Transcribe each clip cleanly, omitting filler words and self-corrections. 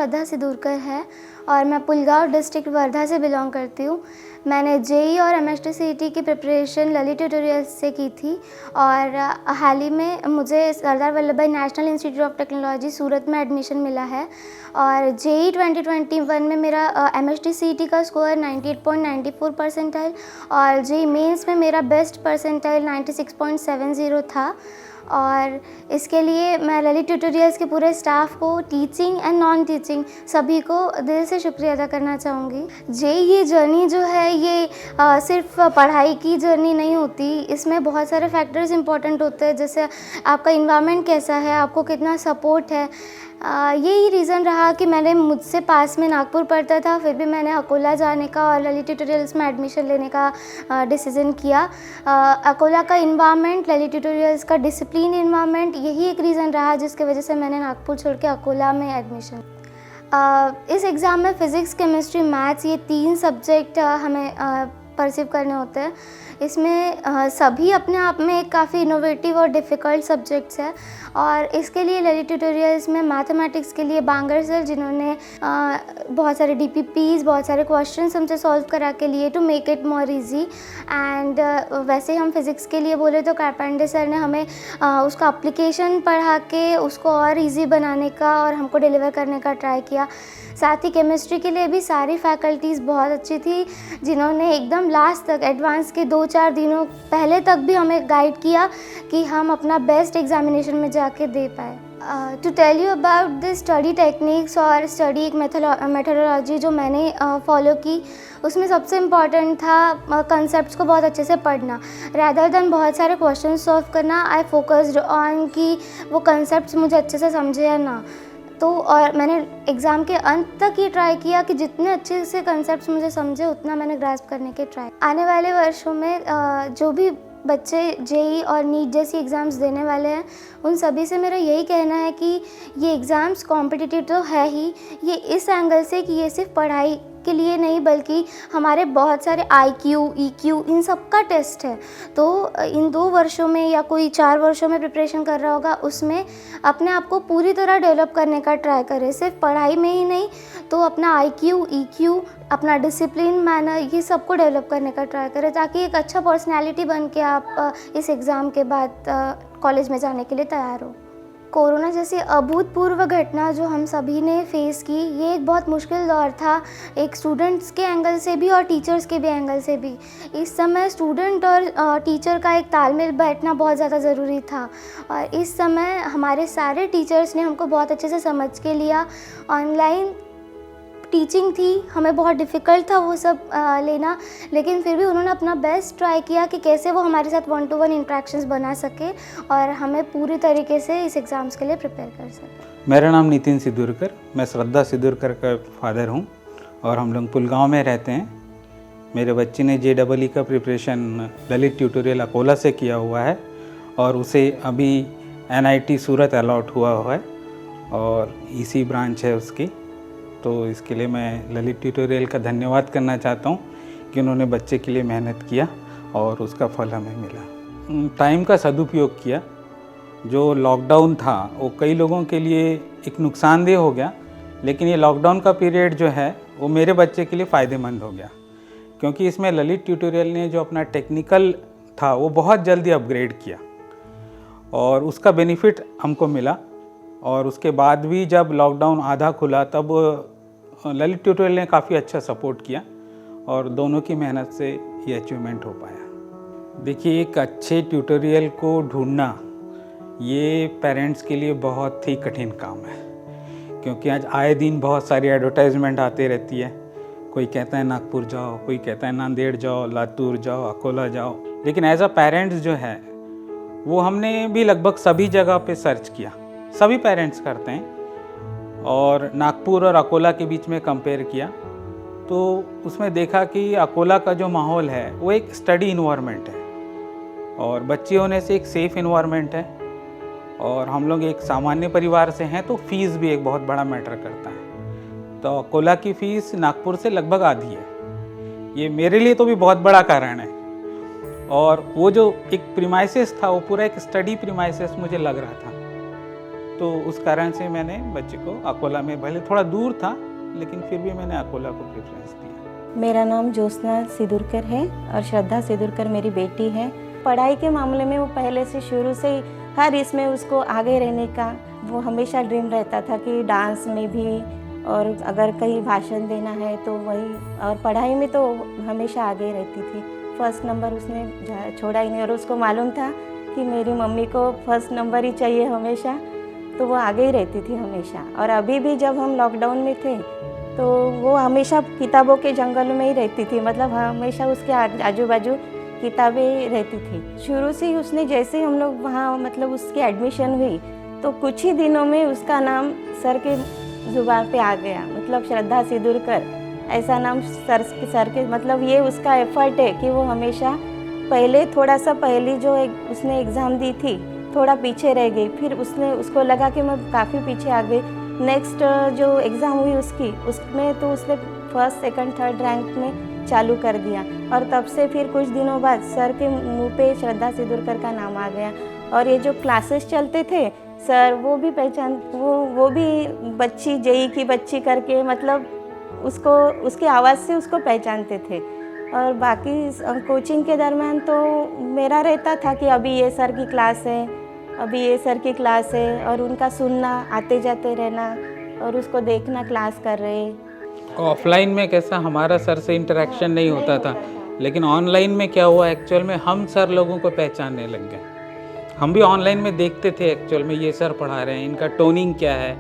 श्रद्धा सिद्धूरकर है और मैं पुलगाँव डिस्ट्रिक्ट वर्धा से बिलोंग करती हूँ। मैंने जेईई और एमएसटी सीईटी की प्रिपरेशन ललित ट्यूटोरियल्स से की थी और हाल ही में मुझे सरदार वल्लभ भाई नेशनल इंस्टीट्यूट ऑफ टेक्नोलॉजी सूरत में एडमिशन मिला है और जेईई 2021 में मेरा एमएसटी सीईटी का स्कोर 98.94 परसेंटाइल और जेईई मेंस में मेरा बेस्ट परसेंटाइल 96.70 था। और इसके लिए मैं ललित ट्यूटोरियल्स के पूरे स्टाफ को, टीचिंग एंड नॉन टीचिंग सभी को दिल से शुक्रिया अदा करना चाहूँगी। ये जर्नी जो है ये सिर्फ पढ़ाई की जर्नी नहीं होती, इसमें बहुत सारे फैक्टर्स इंपॉर्टेंट होते हैं, जैसे आपका इन्वायरमेंट कैसा है, आपको कितना सपोर्ट है। यही रीज़न रहा कि मैंने मुझसे पास में नागपुर पड़ता था, फिर भी मैंने अकोला जाने का और ललित ट्यूटोरियल्स में एडमिशन लेने का डिसीज़न किया। अकोला का इन्वायरमेंट, ललित ट्यूटोरियल्स का डिसिप्लिन इन्वायरमेंट, यही एक रीज़न रहा जिसकी वजह से मैंने नागपुर छोड़ के अकोला में एडमिशन। इस एग्ज़ाम में फ़िज़िक्स, केमिस्ट्री, मैथ्स ये 3 सब्जेक्ट हमें परसीव करने होते हैं। इसमें सभी अपने आप में एक काफ़ी इनोवेटिव और डिफ़िकल्ट सब्जेक्ट्स हैं और इसके लिए ललित ट्यूटोरियल्स में मैथमेटिक्स के लिए बांगर सर, जिन्होंने बहुत सारे डीपीपीज, बहुत सारे क्वेश्चंस हमसे सॉल्व करा के लिए to make it more easy. And वैसे हम फिज़िक्स के लिए बोले तो कारपेंटर सर ने हमें उसका एप्लीकेशन पढ़ा के उसको और ईजी बनाने का और हमको डिलीवर करने का ट्राई किया। साथ ही केमिस्ट्री के लिए भी सारी फैकल्टीज़ बहुत अच्छी थी, जिन्होंने एकदम लास्ट तक, एडवांस के 2-4 दिनों पहले तक भी हमें गाइड किया कि हम अपना बेस्ट एग्जामिनेशन में जाके दे पाए। To tell you about the study techniques और स्टडी एक मेथोडोलॉजी जो मैंने फॉलो की, उसमें सबसे इम्पॉर्टेंट था कंसेप्ट्स को बहुत अच्छे से पढ़ना रैदर दैन बहुत सारे क्वेश्चन सॉल्व करना। आई फोकस्ड ऑन कि वो कंसेप्ट्स मुझे अच्छे से समझे या ना। तो और मैंने एग्ज़ाम के अंत तक ये ट्राई किया कि जितने अच्छे से कंसेप्ट्स मुझे समझे उतना मैंने ग्रास्प करने के ट्राई। आने वाले वर्षों में जो भी बच्चे जेईई और नीट जैसी एग्ज़ाम्स देने वाले हैं, उन सभी से मेरा यही कहना है कि ये एग्ज़ाम्स कॉम्पिटिटिव तो है ही, ये इस एंगल से कि ये सिर्फ पढ़ाई के लिए नहीं बल्कि हमारे बहुत सारे IQ, EQ इन सब का टेस्ट है। तो इन 2 वर्षों में या कोई 4 वर्षों में प्रिपरेशन कर रहा होगा, उसमें अपने आप को पूरी तरह डेवलप करने का ट्राई करें, सिर्फ पढ़ाई में ही नहीं तो अपना IQ, EQ, अपना डिसिप्लिन, मैनर, ये सबको डेवलप करने का ट्राई करें ताकि एक अच्छा पर्सनैलिटी बन के आप इस एग्ज़ाम के बाद कॉलेज में जाने के लिए तैयार हो। कोरोना जैसी अभूतपूर्व घटना जो हम सभी ने फेस की, ये एक बहुत मुश्किल दौर था, एक स्टूडेंट्स के एंगल से भी और टीचर्स के भी एंगल से भी। इस समय स्टूडेंट और टीचर का एक तालमेल बैठना बहुत ज़्यादा ज़रूरी था और इस समय हमारे सारे टीचर्स ने हमको बहुत अच्छे से समझ के लिया। ऑनलाइन टीचिंग थी, हमें बहुत डिफ़िकल्ट था वो सब लेना, लेकिन फिर भी उन्होंने अपना बेस्ट ट्राई किया कि कैसे वो हमारे साथ 1-to-1 इंटरेक्शंस बना सके और हमें पूरी तरीके से इस एग्ज़ाम्स के लिए प्रिपेयर कर सके। मेरा नाम नितिन सिद्धूरकर, मैं श्रद्धा सिद्धूरकर का फादर हूँ और हम लोग पुलगाँव में रहते हैं। मेरे बच्चे ने JEE का प्रिपरेशन ललित ट्यूटोरियल अकोला से किया हुआ है और उसे अभी NIT सूरत अलॉट हुआ है और EC ब्रांच है उसकी। तो इसके लिए मैं ललित ट्यूटोरियल का धन्यवाद करना चाहता हूँ कि उन्होंने बच्चे के लिए मेहनत किया और उसका फल हमें मिला। टाइम का सदुपयोग किया। जो लॉकडाउन था वो कई लोगों के लिए एक नुकसानदेह हो गया, लेकिन ये लॉकडाउन का पीरियड जो है वो मेरे बच्चे के लिए फ़ायदेमंद हो गया, क्योंकि इसमें ललित ट्यूटोरियल ने जो अपना टेक्निकल था वो बहुत जल्दी अपग्रेड किया और उसका बेनिफिट हमको मिला। और उसके बाद भी जब लॉकडाउन आधा खुला तब ललित ट्यूटोरियल ने काफ़ी अच्छा सपोर्ट किया और दोनों की मेहनत से ये अचीवमेंट हो पाया। देखिए, एक अच्छे ट्यूटोरियल को ढूंढना ये पेरेंट्स के लिए बहुत ही कठिन काम है, क्योंकि आज आए दिन बहुत सारी एडवर्टाइजमेंट आती रहती है। कोई कहता है नागपुर जाओ, कोई कहता है नांदेड़ जाओ, लातूर जाओ, अकोला जाओ, लेकिन एज अ पेरेंट्स जो है वो हमने भी लगभग सभी जगह पे सर्च किया, सभी पेरेंट्स करते हैं, और नागपुर और अकोला के बीच में कंपेयर किया तो उसमें देखा कि अकोला का जो माहौल है वो एक स्टडी इन्वायरमेंट है और बच्चे होने से एक सेफ़ इन्वायरमेंट है और हम लोग एक सामान्य परिवार से हैं तो फीस भी एक बहुत बड़ा मैटर करता है। तो अकोला की फ़ीस नागपुर से लगभग आधी है, ये मेरे लिए तो भी बहुत बड़ा कारण है। और वो जो एक प्रीमाइसेस था वो पूरा एक स्टडी प्रीमाइसेस मुझे लग रहा था। तो उस कारण से मैंने बच्चे को अकोला में, भले थोड़ा दूर था लेकिन फिर भी मैंने अकोला को प्रेफरेंस दिया। मेरा नाम ज्योत्सना सिदुरकर है और श्रद्धा सिदुरकर मेरी बेटी है। पढ़ाई के मामले में वो पहले से शुरू से ही हर इसमें उसको आगे रहने का वो हमेशा ड्रीम रहता था कि डांस में भी, और अगर कहीं भाषण देना है तो वही, और पढ़ाई में तो हमेशा आगे रहती थी। फर्स्ट नंबर उसने छोड़ा ही नहीं, और उसको मालूम था कि मेरी मम्मी को फर्स्ट नंबर ही चाहिए हमेशा, तो वो आगे ही रहती थी हमेशा। और अभी भी जब हम लॉकडाउन में थे तो वो हमेशा किताबों के जंगल में ही रहती थी, मतलब हमेशा उसके आजू बाजू किताबें रहती थी। शुरू से ही उसने, जैसे ही हम लोग वहाँ मतलब उसकी एडमिशन हुई तो कुछ ही दिनों में उसका नाम सर के ज़ुबान पे आ गया, मतलब श्रद्धा सिदुरकर ऐसा नाम सर के, मतलब ये उसका एफर्ट है कि वो हमेशा पहले थोड़ा सा पहली जो उसने एग्ज़ाम दी थी थोड़ा पीछे रह गई, फिर उसको लगा कि मैं काफ़ी पीछे आ गई। नेक्स्ट जो एग्ज़ाम हुई उसमें तो उसने फर्स्ट सेकंड थर्ड रैंक में चालू कर दिया, और तब से फिर कुछ दिनों बाद सर के मुंह पे श्रद्धा सिदुरकर का नाम आ गया। और ये जो क्लासेस चलते थे सर, वो भी वो भी बच्ची जेई की बच्ची करके, मतलब उसको उसकी आवाज़ से उसको पहचानते थे। और बाकी कोचिंग के दरमियान तो मेरा रहता था कि अभी ये सर की क्लास है, अभी ये सर की क्लास है, और उनका सुनना, आते जाते रहना और उसको देखना क्लास कर रहे। ऑफलाइन में कैसा हमारा सर से इंटरेक्शन नहीं होता था, लेकिन ऑनलाइन में क्या हुआ, एक्चुअल में हम सर लोगों को पहचानने लग गए। हम भी ऑनलाइन में देखते थे एक्चुअल में ये सर पढ़ा रहे हैं, इनका टोनिंग क्या है,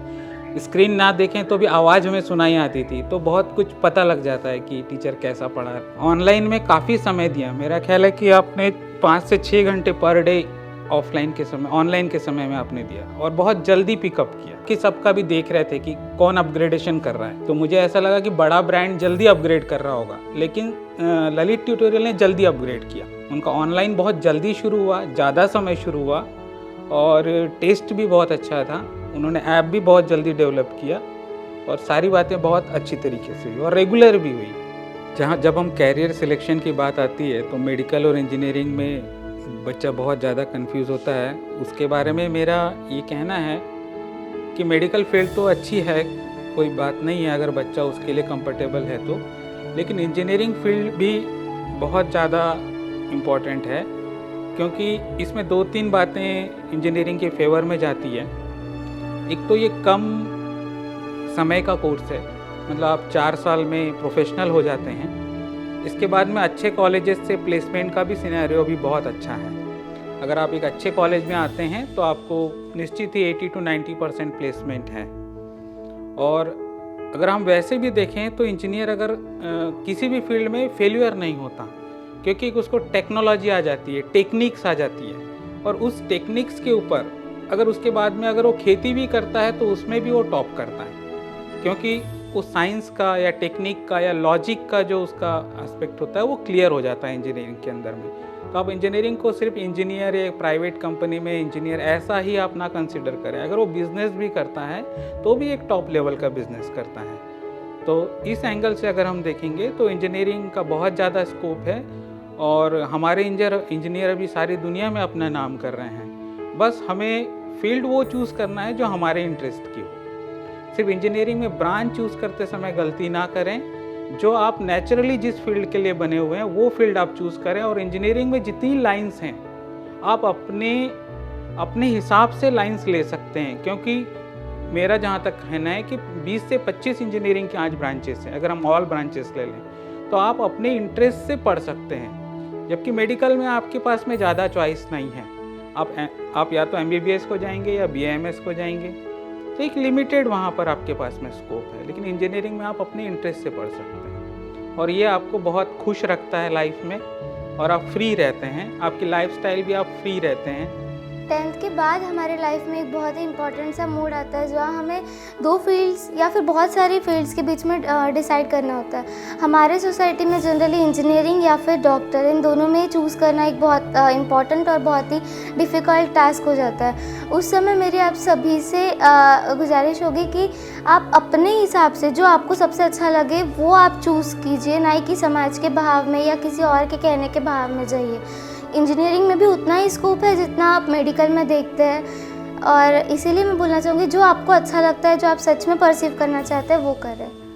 स्क्रीन ना देखें तो भी आवाज़ हमें सुनाई आती थी, तो बहुत कुछ पता लग जाता है कि टीचर कैसा पढ़ा है। ऑनलाइन में काफ़ी समय दिया, मेरा ख्याल है कि आपने 5 से 6 घंटे पर डे ऑफलाइन के समय, ऑनलाइन के समय में आपने दिया, और बहुत जल्दी पिकअप किया कि सबका भी देख रहे थे कि कौन अपग्रेडेशन कर रहा है। तो मुझे ऐसा लगा कि बड़ा ब्रांड जल्दी अपग्रेड कर रहा होगा, लेकिन ललित ट्यूटोरियल ने जल्दी अपग्रेड किया। उनका ऑनलाइन बहुत जल्दी शुरू हुआ, ज़्यादा समय शुरू हुआ, और टेस्ट भी बहुत अच्छा था। उन्होंने ऐप भी बहुत जल्दी डेवलप किया, और सारी बातें बहुत अच्छी तरीके से हुई और रेगुलर भी हुई। जब हम कैरियर सिलेक्शन की बात आती है तो मेडिकल और इंजीनियरिंग में बच्चा बहुत ज़्यादा कंफ्यूज होता है। उसके बारे में मेरा ये कहना है कि मेडिकल फील्ड तो अच्छी है, कोई बात नहीं है अगर बच्चा उसके लिए कंफर्टेबल है तो, लेकिन इंजीनियरिंग फील्ड भी बहुत ज़्यादा इम्पॉर्टेंट है, क्योंकि इसमें 2-3 बातें इंजीनियरिंग के फेवर में जाती है। एक तो ये कम समय का कोर्स है, मतलब आप 4 साल में प्रोफेशनल हो जाते हैं। इसके बाद में अच्छे कॉलेजेस से प्लेसमेंट का भी सिनेरियो भी बहुत अच्छा है। अगर आप एक अच्छे कॉलेज में आते हैं तो आपको निश्चित ही 80 to 90% प्लेसमेंट है। और अगर हम वैसे भी देखें तो इंजीनियर अगर किसी भी फील्ड में फेल्यूर नहीं होता, क्योंकि उसको टेक्नोलॉजी आ जाती है, टेक्निक्स आ जाती है, और उस टेक्निक्स के ऊपर अगर उसके बाद में अगर वो खेती भी करता है तो उसमें भी वो टॉप करता है, क्योंकि वो साइंस का या टेक्निक का या लॉजिक का जो उसका एस्पेक्ट होता है वो क्लियर हो जाता है इंजीनियरिंग के अंदर में। तो आप इंजीनियरिंग को सिर्फ इंजीनियर या प्राइवेट कंपनी में इंजीनियर ऐसा ही आप ना कंसिडर करें। अगर वो बिज़नेस भी करता है तो भी एक टॉप लेवल का बिज़नेस करता है। तो इस एंगल से अगर हम देखेंगे तो इंजीनियरिंग का बहुत ज़्यादा स्कोप है, और हमारे इंजीनियर अभी सारी दुनिया में अपना नाम कर रहे हैं। बस हमें फील्ड वो चूज़ करना है जो हमारे इंटरेस्ट की हो। सिर्फ इंजीनियरिंग में ब्रांच चूज़ करते समय गलती ना करें, जो आप नेचुरली जिस फील्ड के लिए बने हुए हैं वो फील्ड आप चूज़ करें। और इंजीनियरिंग में जितनी लाइंस हैं आप अपने हिसाब से लाइंस ले सकते हैं, क्योंकि मेरा जहाँ तक कहना है कि 20 से 25 इंजीनियरिंग के आज ब्रांचेस हैं। अगर हम ऑल ब्रांचेस ले लें तो आप अपने इंटरेस्ट से पढ़ सकते हैं, जबकि मेडिकल में आपके पास में ज़्यादा चॉइस नहीं है। आप या तो MBBS को जाएंगे या BAMS को जाएंगे, तो एक लिमिटेड वहाँ पर आपके पास में स्कोप है। लेकिन इंजीनियरिंग में आप अपने इंटरेस्ट से पढ़ सकते हैं, और ये आपको बहुत खुश रखता है लाइफ में, और आप फ्री रहते हैं, आपकी लाइफस्टाइल भी आप फ्री रहते हैं। 10th के बाद हमारे लाइफ में एक बहुत ही इम्पॉर्टेंट सा मोड आता है, जहाँ हमें 2 फील्ड्स या फिर बहुत सारी फील्ड्स के बीच में डिसाइड करना होता है। हमारे सोसाइटी में जनरली इंजीनियरिंग या फिर डॉक्टर, इन दोनों में चूज़ करना एक बहुत इम्पॉर्टेंट और बहुत ही डिफ़िकल्ट टास्क हो जाता है। उस समय मेरी आप सभी से गुजारिश होगी कि आप अपने हिसाब से जो आपको सबसे अच्छा लगे वो आप चूज़ कीजिए, ना कि समाज के बहाव में या किसी और के कहने के बहाव में जाइए। इंजीनियरिंग में भी उतना ही स्कोप है जितना आप मेडिकल में देखते हैं। और इसीलिए मैं बोलना चाहूँगी जो आपको अच्छा लगता है, जो आप सच में परसीव करना चाहते हैं वो करें।